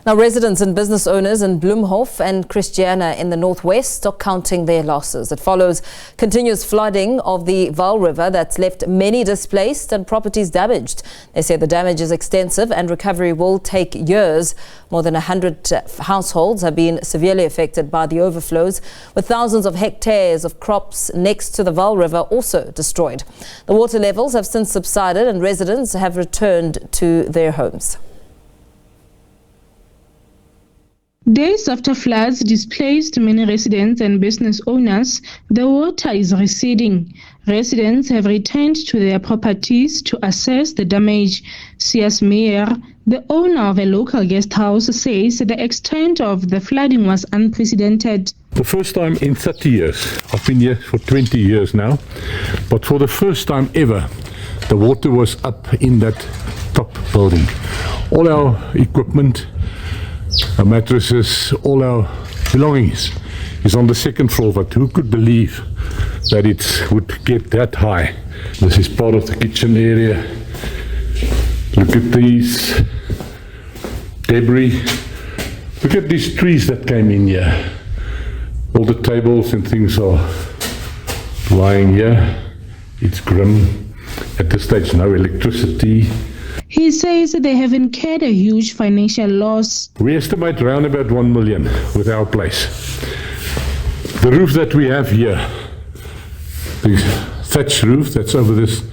Now, residents and business owners in Bloemhof and Christiana in the northwest are counting their losses. It follows continuous flooding of the Vaal River that's left many displaced and properties damaged. They say the damage is extensive and recovery will take years. More than 100 households have been severely affected by the overflows, with thousands of hectares of crops next to the Vaal River also destroyed. The water levels have since subsided and residents have returned to their homes. Days after floods displaced many residents and business owners, the water is receding. Residents have returned to their properties to assess the damage. C.S. Meyer, the owner of a local guest house, says the extent of the flooding was unprecedented. The first time in 30 years. I've been here for 20 years now, but for the first time ever, the water was up in that top building. All our equipment, our mattresses, all our belongings is on the second floor, but who could believe that it would get that high? This is part of the kitchen area. Look at these debris. Look at these trees that came in here. All the tables and things are lying here. It's grim. At this stage, no electricity. He says they have incurred a huge financial loss. We estimate around about 1 million with our place. The roof that we have here, the thatch roof that's over this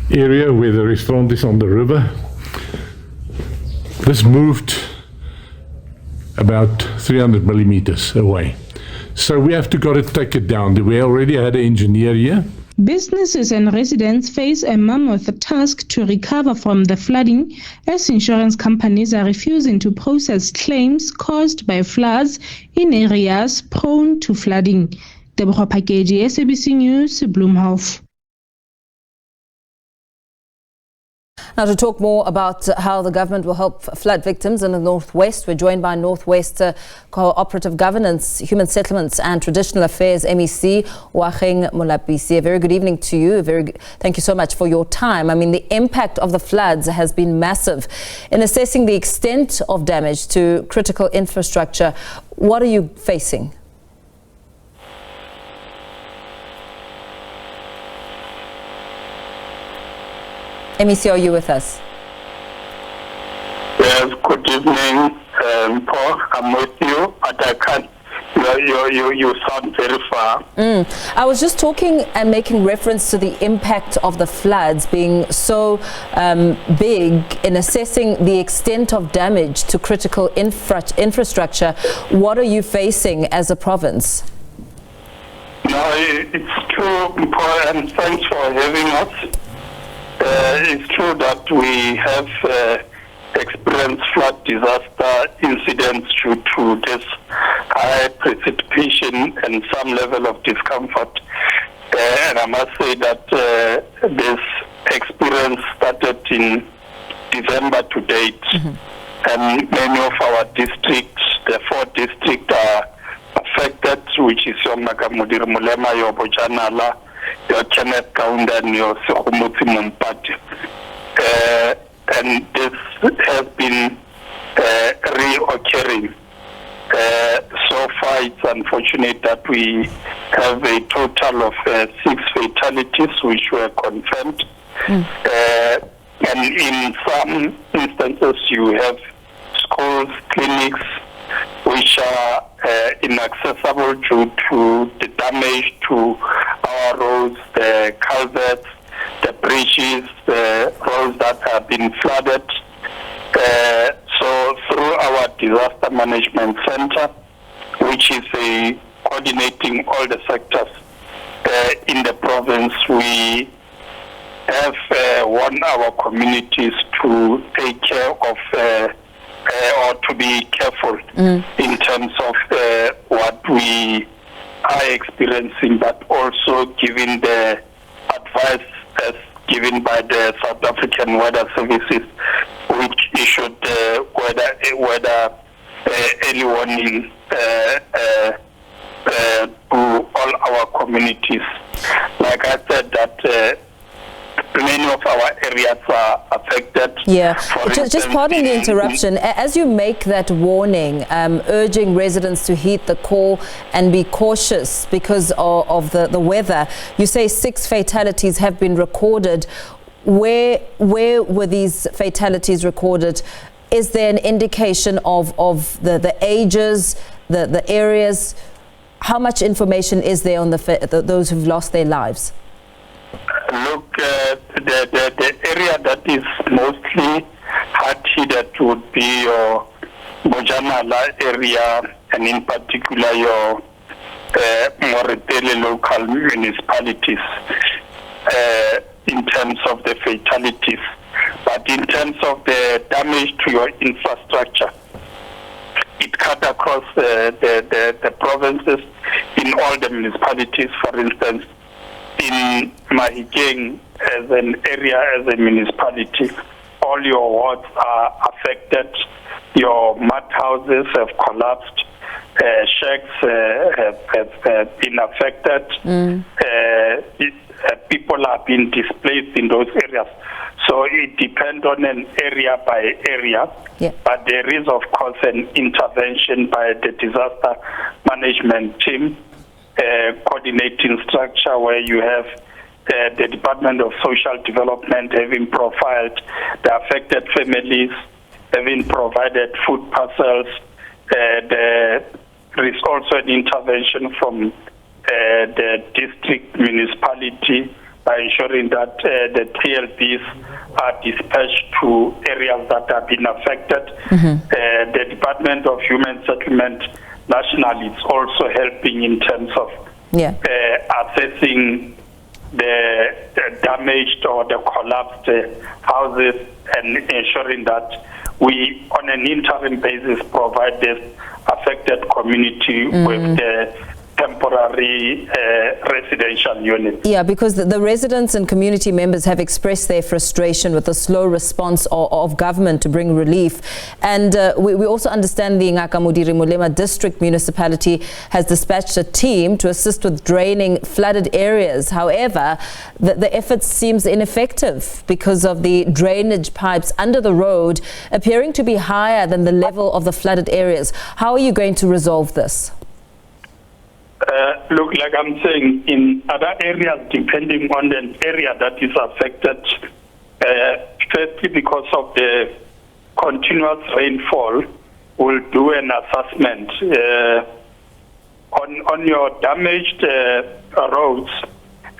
area where the restaurant is on the river, this moved about 300 millimeters away. So we have to take it down. We already had an engineer here. Businesses and residents face a mammoth task to recover from the flooding, as insurance companies are refusing to process claims caused by floods in areas prone to flooding. Deborah Pakeji, SABC News, Bloemhof. Now, to talk more about how the government will help flood victims in the Northwest, we're joined by Northwest Cooperative Governance, Human Settlements and Traditional Affairs MEC, Oageng Molapisi. A very good evening to you. Thank you so much for your time. I mean, the impact of the floods has been massive. In assessing the extent of damage to critical infrastructure, what are you facing? MEC, are you with us? Yes, good evening, Paul. I'm with you, but I can't. You sound very far. I was just talking and making reference to the impact of the floods being so big in assessing the extent of damage to critical infrastructure. What are you facing as a province? No, it's true, Paul, and thanks for having us. It's true that we have experienced flood disaster incidents due to this high precipitation and some level of discomfort. And I must say that this experience started in December to date. And many of our districts, the 4 districts are affected, which is your Nakamudiri Mulema, your Bojanala, your Kenneth Kaunda, and your Sohumuti Mumpati. And this has been reoccurring. So far, it's unfortunate that we have a total of 6 fatalities which were confirmed. And in some instances, you have schools, clinics, which are inaccessible due to the damage to our roads, the culverts, the bridges, the roads that have been flooded. So through our disaster management center, which is coordinating all the sectors in the province, we have warned our communities to take care of or to be careful in terms of what we are experiencing, but also giving the advice as given by the South African Weather Services, which issued weather early warning to all our communities. Like I said, that many of our areas are affected. Yeah, just pardon the interruption. As you make that warning, urging residents to heed the call and be cautious because of the weather, you say 6 fatalities have been recorded. Where were these fatalities recorded? Is there an indication of the ages, the areas? How much information is there on those who've lost their lives? Look, the area that is mostly hard-hit would be your Bojanala area, and in particular your Moretele local municipalities in terms of the fatalities. But in terms of the damage to your infrastructure, it cut across the provinces in all the municipalities. For instance, in Mahikeng as an area, as a municipality, all your wards are affected. Your mud houses have collapsed. Shacks have been affected. People have been displaced in those areas. So it depends on an area by area. Yeah. But there is, of course, an intervention by the disaster management team, coordinating structure where you have the Department of Social Development having profiled the affected families, having provided food parcels. There is also an intervention from the district municipality by ensuring that the TLBs are dispatched to areas that have been affected. The Department of Human Settlement nationally is also helping in terms of assessing the damaged or the collapsed houses and ensuring that we, on an interim basis, provide this affected community with the temporary residential unit. Yeah, because the residents and community members have expressed their frustration with the slow response of government to bring relief. And we also understand the Ngakamudiri Mulema district municipality has dispatched a team to assist with draining flooded areas. However, the effort seems ineffective because of the drainage pipes under the road appearing to be higher than the level of the flooded areas. How are you going to resolve this? Look, like I'm saying, in other areas, depending on the area that is affected, firstly because of the continuous rainfall, we'll do an assessment. On your damaged roads,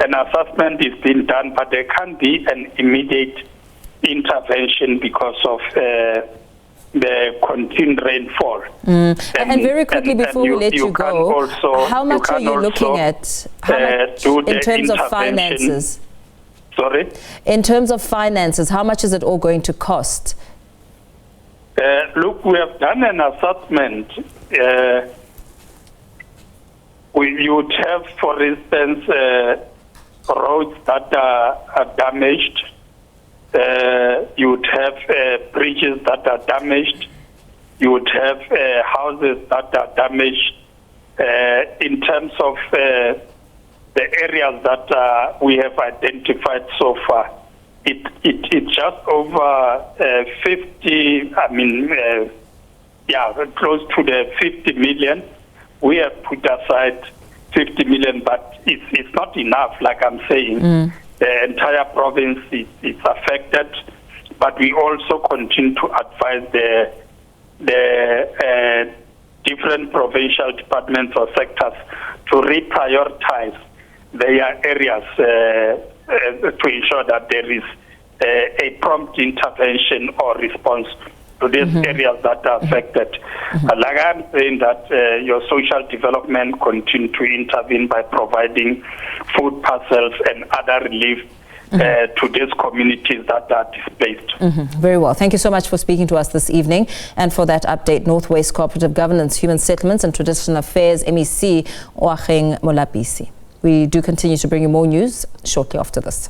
an assessment is being done, but there can't be an immediate intervention because of the continued rainfall. And very quickly before we let you go, how much are you looking at in terms of finances? Sorry? In terms of finances, how much is it all going to cost? Look, we have done an assessment. You would have, for instance, roads that are damaged. You would have bridges that are damaged. You would have houses that are damaged. In terms of the areas that we have identified so far, it's just over 50. Close to the 50 million. We have put aside 50 million, but it's not enough. Like I'm saying. The entire province is affected, but we also continue to advise the different provincial departments or sectors to reprioritize their areas to ensure that there is a prompt intervention or response to these areas that are affected. Like I'm saying that your social development continue to intervene by providing food parcels and other relief to these communities that are displaced. Very well. Thank you so much for speaking to us this evening and for that update. Northwest Cooperative Governance, Human Settlements and Traditional Affairs, MEC Oageng Molapisi. We do continue to bring you more news shortly after this.